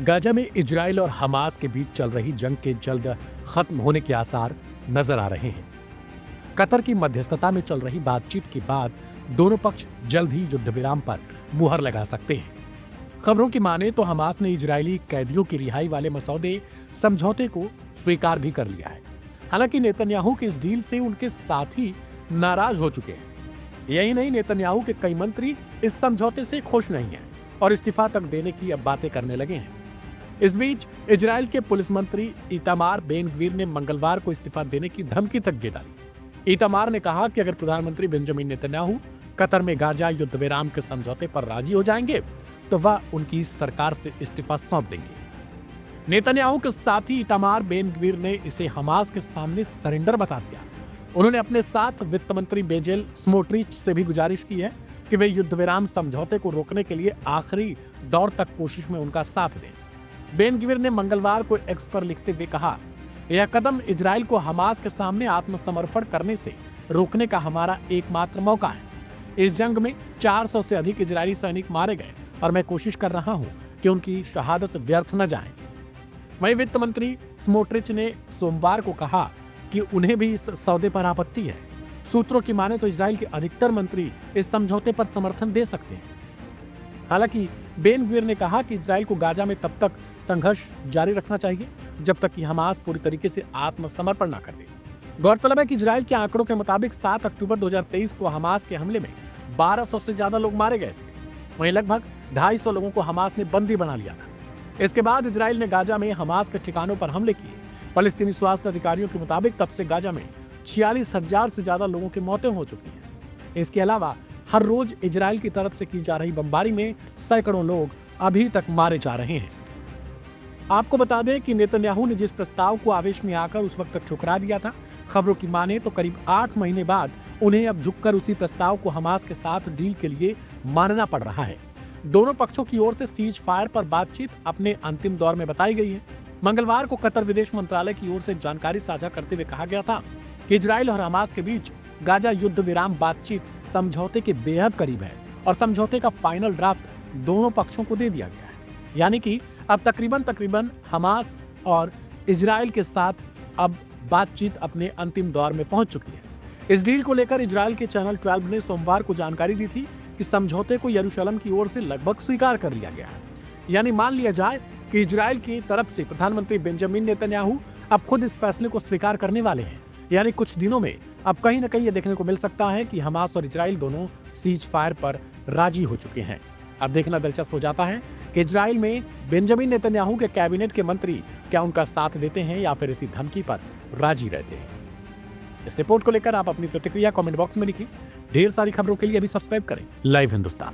Gaza में Israel और Hamas के बीच चल रही जंग के जल्द खत्म होने के आसार नजर आ रहे हैं। कतर की मध्यस्थता में चल रही बातचीत के बाद दोनों पक्ष जल्द ही युद्ध विराम पर मुहर लगा सकते हैं। खबरों की माने तो हमास ने इजरायली कैदियों की रिहाई वाले मसौदे समझौते को स्वीकार भी कर लिया है। हालांकि नेतन्याहू के इस डील से उनके साथी नाराज हो चुके हैं। यही नहीं, नेतन्याहू के कई मंत्री इस समझौते से खुश नहीं हैं और इस्तीफा तक देने की अब बातें करने लगे हैं। इस बीच इजराइल के पुलिस मंत्री इतामार बेन-ग्वीर ने मंगलवार को इस्तीफा देने की धमकी तक दे डाली। इतामार ने कहा कि अगर प्रधानमंत्री बेंजामिन नेतन्याहू कतर में गाजा युद्ध विराम के समझौते पर राजी हो जाएंगे तो वह उनकी सरकार से इस्तीफा सौंप देंगे। नेतन्याहू के साथी इतामार बेन-ग्वीर ने इसे हमास के सामने सरेंडर बता दिया। उन्होंने अपने साथ वित्त मंत्री बेजेल स्मोट्रिच से भी गुजारिश की है कि वे युद्ध विराम समझौते को रोकने के लिए आखिरी दौर तक कोशिश में उनका साथ दें। बेन-ग्वीर ने मंगलवार को एक्स पर लिखते हुए कहा, यह कदम इजराइल को हमास के सामने आत्मसमर्पण करने से रोकने का हमारा एकमात्र मौका है। इस जंग में 400 से अधिक इजरायली सैनिक मारे गए और मैं कोशिश कर रहा हूं कि उनकी शहादत व्यर्थ न जाए। वहीं वित्त मंत्री स्मोट्रिच ने सोमवार को कहा कि उन्हें भी इस सौदे पर आपत्ति है। सूत्रों की माने तो इजराइल के अधिकतर मंत्री इस समझौते पर समर्थन दे सकते हैं। हालांकि बेन-ग्वीर ने कहा कि इजराइल को गाजा में तब तक संघर्ष जारी रखना चाहिए जब तक कि हमास पूरी तरीके से आत्मसमर्पण न कर दे। गौरतलब है कि इजराइल के आंकड़ों के मुताबिक 7 अक्टूबर 2023 को हमास के हमले में 1200 से ज्यादा लोग मारे गए थे। वहीं लगभग 250 लोगों को हमास ने बंदी बना लिया था। इसके बाद इजराइल ने गाजा में हमास के ठिकानों पर हमले किए। फलस्तीनी स्वास्थ्य अधिकारियों के मुताबिक तब से गाजा में 46,000 से ज्यादा लोगों की मौतें हो चुकी हैं। इसके अलावा हर रोज इजराइल की तरफ से की जा रही बमबारी में सैकड़ों लोग अभी तक मारे जा रहे हैं। आपको बता दें कि नेतन्याहू ने जिस प्रस्ताव को आवेश में आकर उस वक्त तक ठुकरा दिया था, खबरों की माने तो करीब 8 महीने बाद उन्हें अब झुककर उसी प्रस्ताव को हमास के साथ डील के लिए मानना पड़ रहा है। दोनों पक्षों की ओर से सीज फायर पर बातचीत अपने अंतिम दौर में बताई गई है। मंगलवार को कतर विदेश मंत्रालय की ओर से जानकारी साझा करते हुए कहा गया था कि इजराइल और हमास के बीच गाजा युद्ध विराम बातचीत समझौते के बेहद करीब है और समझौते का फाइनल ड्राफ्ट दोनों पक्षों को दे दिया गया है। यानी कि अब तकरीबन हमास और इजराइल के साथ अब बातचीत अपने अंतिम दौर में पहुंच चुकी है। इस डील को लेकर इजराइल के चैनल 12 ने सोमवार को जानकारी दी थी कि समझौते को यरूशलेम की ओर से लगभग स्वीकार कर लिया गया है। यानी मान लिया जाए कि इजराइल की तरफ से प्रधानमंत्री बेंजामिन नेतन्याहू अब खुद इस फैसले को स्वीकार करने वाले हैं। यानी कुछ दिनों में अब कहीं न कहीं ये देखने को मिल सकता है कि हमास और इजराइल दोनों सीज फायर पर राजी हो चुके हैं। अब देखना दिलचस्प हो जाता है कि इजराइल में बेंजामिन नेतन्याहू के कैबिनेट के मंत्री क्या उनका साथ देते हैं या फिर इसी धमकी पर राजी रहते हैं। इस रिपोर्ट को लेकर आप अपनी प्रतिक्रिया कमेंट बॉक्स में लिखें। ढेर सारी खबरों के लिए अभी सब्सक्राइब करें लाइव हिंदुस्तान।